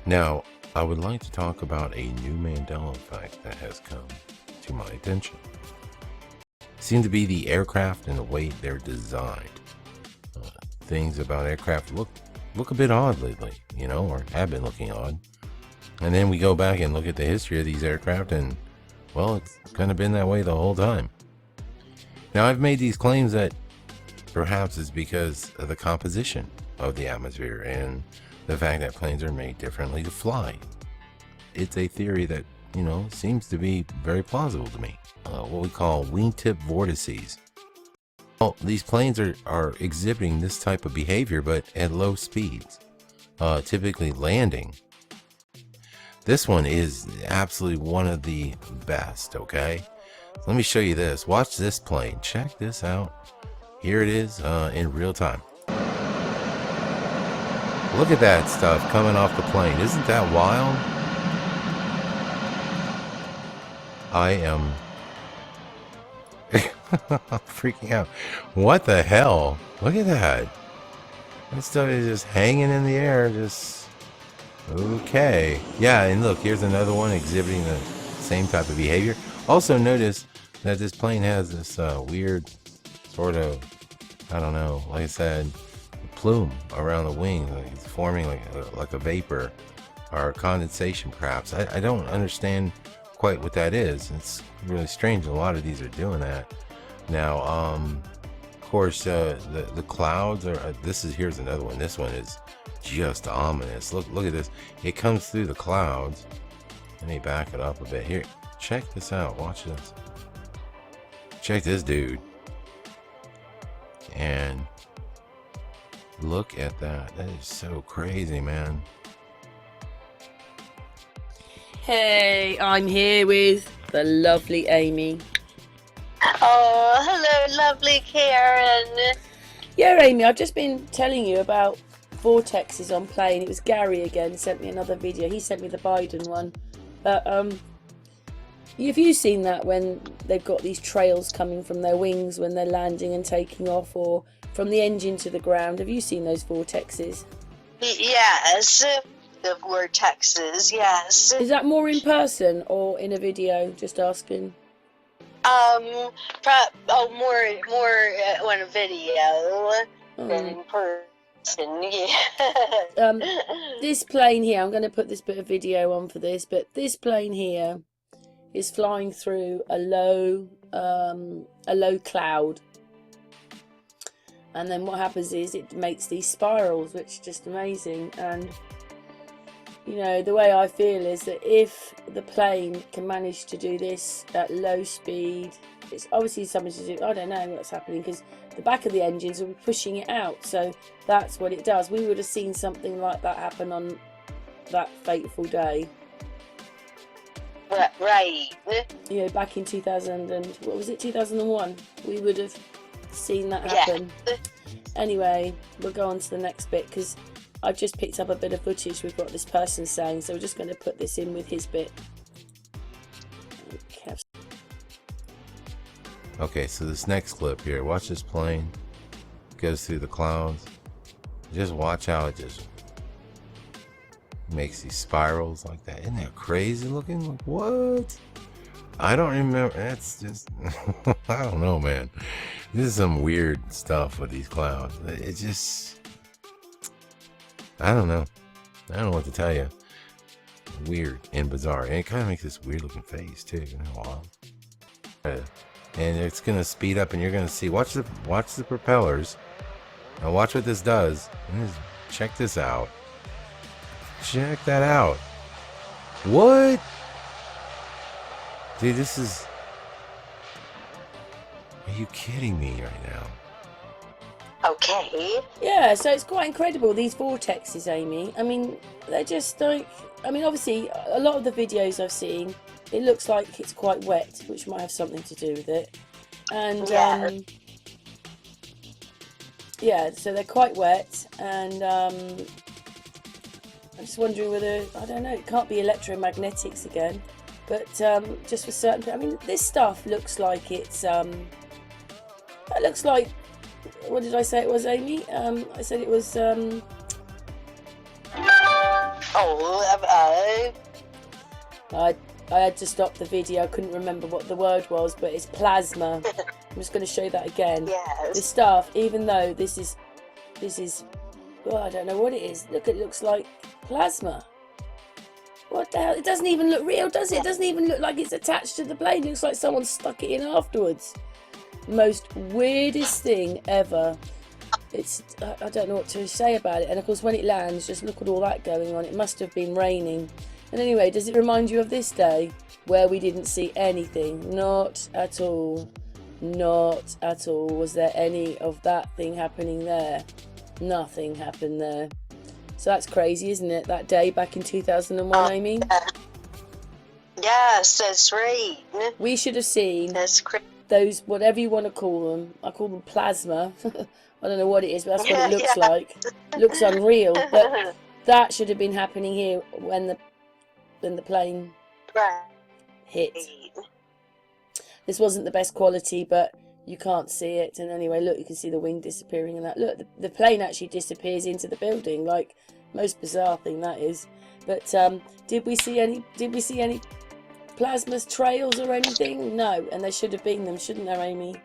Now, I would like to talk about a new Mandela effect that has come to my attention. It seems to be the aircraft and the way they're designed. Things about aircraft look a bit odd lately, you know, or have been looking odd. And then we go back and look at the history of these aircraft, and well, it's kind of been that way the whole time. Now, I've made these claims that perhaps it's because of the composition of the atmosphere and the fact that planes are made differently to fly. It's a theory that, you know, seems to be very plausible to me. What we call wingtip vortices. Well, these planes are exhibiting this type of behavior, but at low speeds, typically landing. This one is absolutely one of the best, okay? Let me show you this. Watch this plane. Check this out. Here it is in real time. Look at that stuff coming off the plane. Isn't that wild? I am freaking out. What the hell? Look at that. That stuff is just hanging in the air. Just okay. Yeah, and look, here's another one exhibiting the same type of behavior. Also notice that this plane has this weird sort of, I don't know, like I said, plume around the wing. Like it's forming like a vapor or condensation perhaps. I don't understand quite what that is. It's really strange. A lot of these are doing that. Now, of course, the clouds are, here's another one. This one is just ominous. Look at this. It comes through the clouds. Let me back it up a bit here. Check this out. Watch this. Check this dude. And look at that. That is so crazy, man. Hey, I'm here with the lovely Amy. Oh, hello, lovely Karen. Yeah, Amy, I've just been telling you about vortexes on plane. It was Gary again, sent me another video. He sent me the Biden one. But have you seen that when they've got these trails coming from their wings when they're landing and taking off, or from the engine to the ground? Have you seen those vortexes? Yes, the vortexes, yes. Is that more in person or in a video? Just asking. More on a video than in person, yeah. This plane here, I'm going to put this bit of video on for this, but this plane here is flying through a low cloud, and then what happens is it makes these spirals, which is just amazing. And you know, the way I feel is that if the plane can manage to do this at low speed, it's obviously something to do, I don't know what's happening, because the back of the engines will be pushing it out, so that's what it does. We would have seen something like that happen on that fateful day. Right. You know, back in 2001, we would have seen that happen. Yeah. Anyway, we'll go on to the next bit, because I've just picked up a bit of footage with what this person's saying, so we're just going to put this in with his bit. Okay, so this next clip here, watch this plane. Goes through the clouds. Just watch how it just makes these spirals like that. Isn't that crazy looking? Like, what? I don't remember. That's just, I don't know, man. This is some weird stuff with these clouds. It's just, I don't know. I don't know what to tell you. Weird and bizarre. And it kind of makes this weird looking face too. You know, and it's gonna speed up, and you're gonna see. Watch the propellers. Now watch what this does. Check this out. Check that out. What? Dude, this is... Are you kidding me right now? Okay. Yeah, so it's quite incredible, these vortexes, Amy. I mean, they're just like... I mean, obviously, a lot of the videos I've seen, it looks like it's quite wet, which might have something to do with it. And, yeah, so they're quite wet, and I'm just wondering whether, I don't know, it can't be electromagnetics again, but just for certain, I mean, this stuff looks like it's, it looks like, what did I say it was, Amy? I said it was, I had to stop the video. I couldn't remember what the word was, but it's plasma. I'm just going to show that again. Yes. This stuff, even though this is, well, I don't know what it is. Look, it looks like plasma. What the hell? It doesn't even look real, does it? It doesn't even look like it's attached to the plane. It looks like someone stuck it in afterwards. Most weirdest thing ever. I don't know what to say about it. And of course, when it lands, just look at all that going on. It must have been raining. And anyway, does it remind you of this day where we didn't see anything? Not at all. Not at all. Was there any of that thing happening there? Nothing happened there. So that's crazy, isn't it? That day back in 2001, Amy? Yes, that's right. We should have seen That's crazy. those, whatever you want to call them. I call them plasma. I don't know what it is, but that's what it looks like. Looks unreal. But that should have been happening here when the plane hit. This wasn't the best quality, but you can't see it. And anyway, look, you can see the wing disappearing and that. Look, the plane actually disappears into the building. Like, most bizarre thing that is. But did we see any plasma trails or anything? No, and there should have been them, shouldn't there, Amy?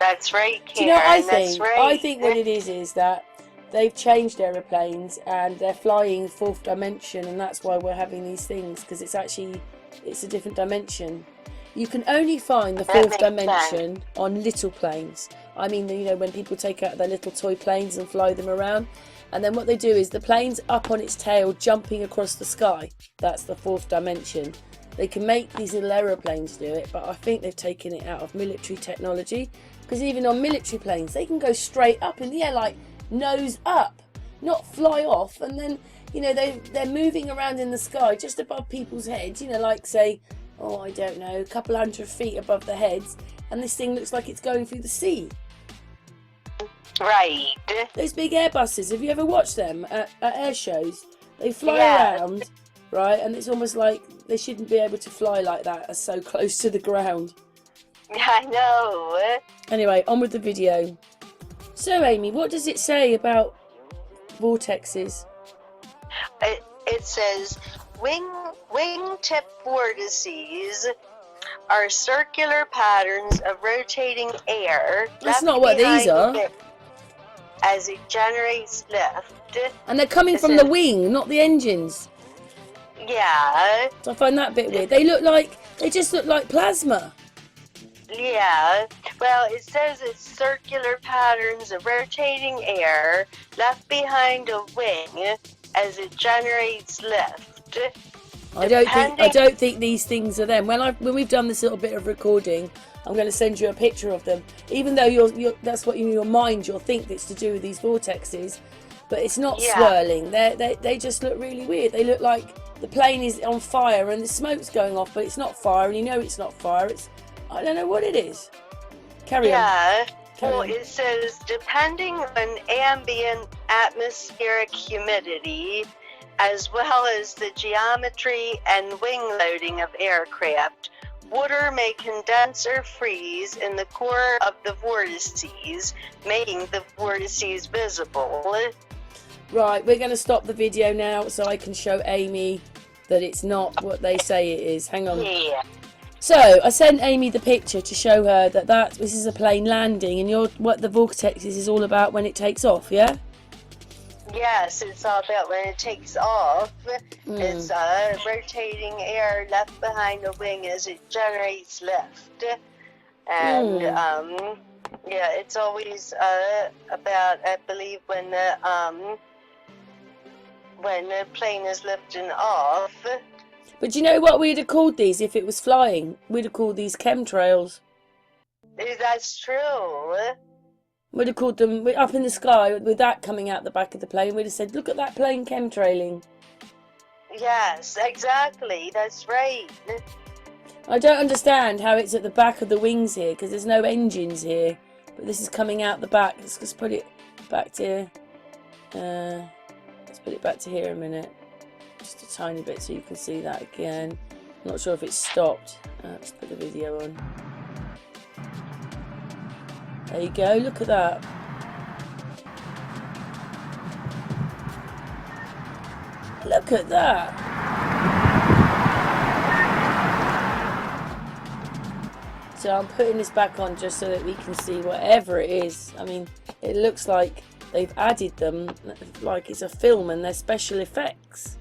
That's right, Karen. Do you know what I think? That's right. I think what it is that they've changed aeroplanes and they're flying fourth dimension, and that's why we're having these things, because it's a different dimension. You can only find the fourth dimension on little planes. I mean, you know, when people take out their little toy planes and fly them around, and then what they do is the plane's up on its tail jumping across the sky. That's the fourth dimension. They can make these little aeroplanes do it, but I think they've taken it out of military technology, because even on military planes they can go straight up in the air, like nose up, not fly off, and then, you know, they're moving around in the sky just above people's heads, you know, like say, oh, I don't know, a couple 100 feet above their heads, and this thing looks like it's going through the sea. Right. Those big Airbuses, have you ever watched them at air shows? They fly around, right, and it's almost like they shouldn't be able to fly like that, are so close to the ground. I know. Anyway, on with the video. So, Amy, what does it say about vortexes? It says wingtip vortices are circular patterns of rotating air. That's not what these are. As it generates lift. And they're coming from the wing, not the engines. Yeah. So I find that a bit weird. They just look like plasma. Yeah. Well, it says it's circular patterns of rotating air left behind a wing as it generates lift. I don't think these things are them. When we've done this little bit of recording, I'm going to send you a picture of them. Even though that's what in your mind you'll think it's to do with these vortexes, but it's not swirling. They just look really weird. They look like the plane is on fire and the smoke's going off, but it's not fire, and you know it's not fire. I don't know what it is. Carry on. Well, it says depending on ambient atmospheric humidity, as well as the geometry and wing loading of aircraft, water may condense or freeze in the core of the vortices, making the vortices visible. Right, we're going to stop the video now so I can show Amy that it's not what they say it is. Hang on. Yeah. So, I sent Amy the picture to show her that this is a plane landing, and what the vortex is all about when it takes off, yeah? Yes, it's all about when it takes off. It's rotating air left behind the wing as it generates lift. And, it's always about, I believe, when the plane is lifting off. But you know what we'd have called these if it was flying? We'd have called these chemtrails. That's true. We'd have called them up in the sky with that coming out the back of the plane. We'd have said, look at that plane chemtrailing. Yes, exactly. That's right. I don't understand how it's at the back of the wings here, because there's no engines here. But this is coming out the back. Let's just put it back to... let's put it back to here a minute. Just a tiny bit so you can see that again. I'm not sure if it's stopped. Let's put the video on. There you go, look at that. Look at that. So I'm putting this back on just so that we can see whatever it is. I mean, it looks like they've added them like it's a film and they're special effects.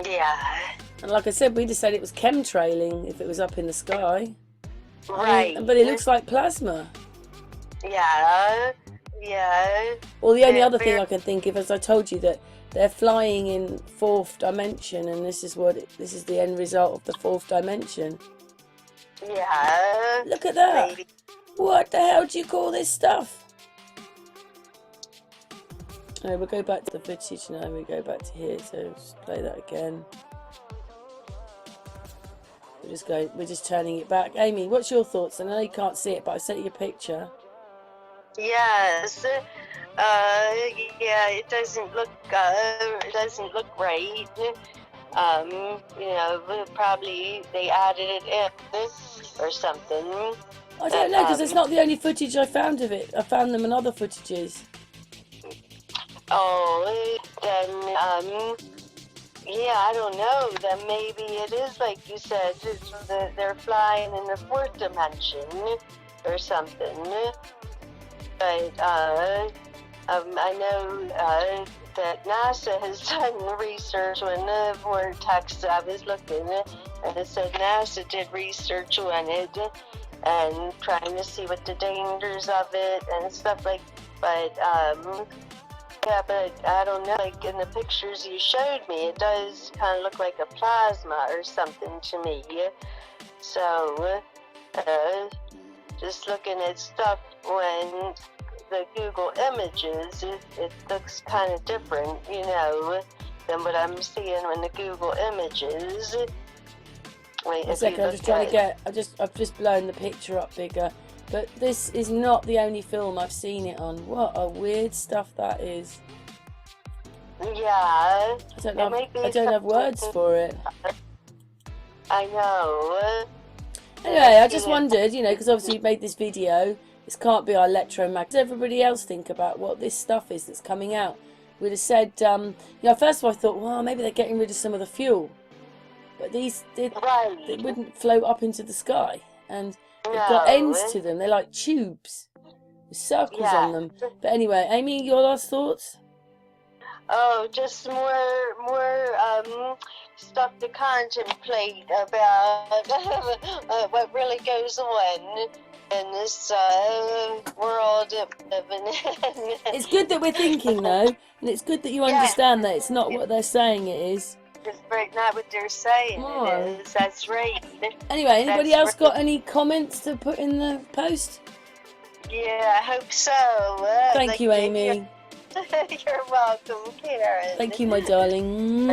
Yeah. And like I said, we just said it was chemtrailing if it was up in the sky. Right. But it looks like plasma. Yeah. Yeah. Well, the only other thing I can think of, as I told you, that they're flying in fourth dimension, and this is the end result of the fourth dimension. Yeah. Look at that. Maybe. What the hell do you call this stuff? Alright, we'll go back to the footage now. We go back to here, so just play that again. We're just turning it back. Amy, what's your thoughts? I know you can't see it, but I sent you a picture. Yes. Yeah, it doesn't look right. You know, probably they added it in or something. I don't know, because it's not the only footage I found of it. I found them in other footages. Oh, then, yeah, I don't know. Then maybe it is like you said, they're flying in the fourth dimension or something. But I know that NASA has done research on the vortex. I was looking, and it said NASA did research on it and trying to see what the dangers of it and stuff like. But yeah, but I don't know. Like in the pictures you showed me, it does kind of look like a plasma or something to me. So just looking at stuff when the Google images, it looks kind of different, you know, than what I'm seeing in the Google images. Wait, a second, I'm just trying to get. I've just blown the picture up bigger. But this is not the only film I've seen it on. What a weird stuff that is. Yeah. I don't have words for it. I know. Anyway, I just wondered, you know, because obviously you made this video. This can't be our electromagnet. What does everybody else think about what this stuff is that's coming out? We'd have said, you know, first of all I thought, well, maybe they're getting rid of some of the fuel. But they wouldn't float up into the sky. And they've got ends to them. They're like tubes with circles on them. But anyway, Amy, your last thoughts? Oh, just more stuff to contemplate about what really goes on in this world living in. It's good that we're thinking, though, and it's good that you understand that it's not what they're saying it is. It's right, not what they're saying it is. That's right. Anyway, anybody else got any comments to put in the post? Yeah, I hope so. Thank you, Amy. You're welcome, Karen. Thank you, my darling.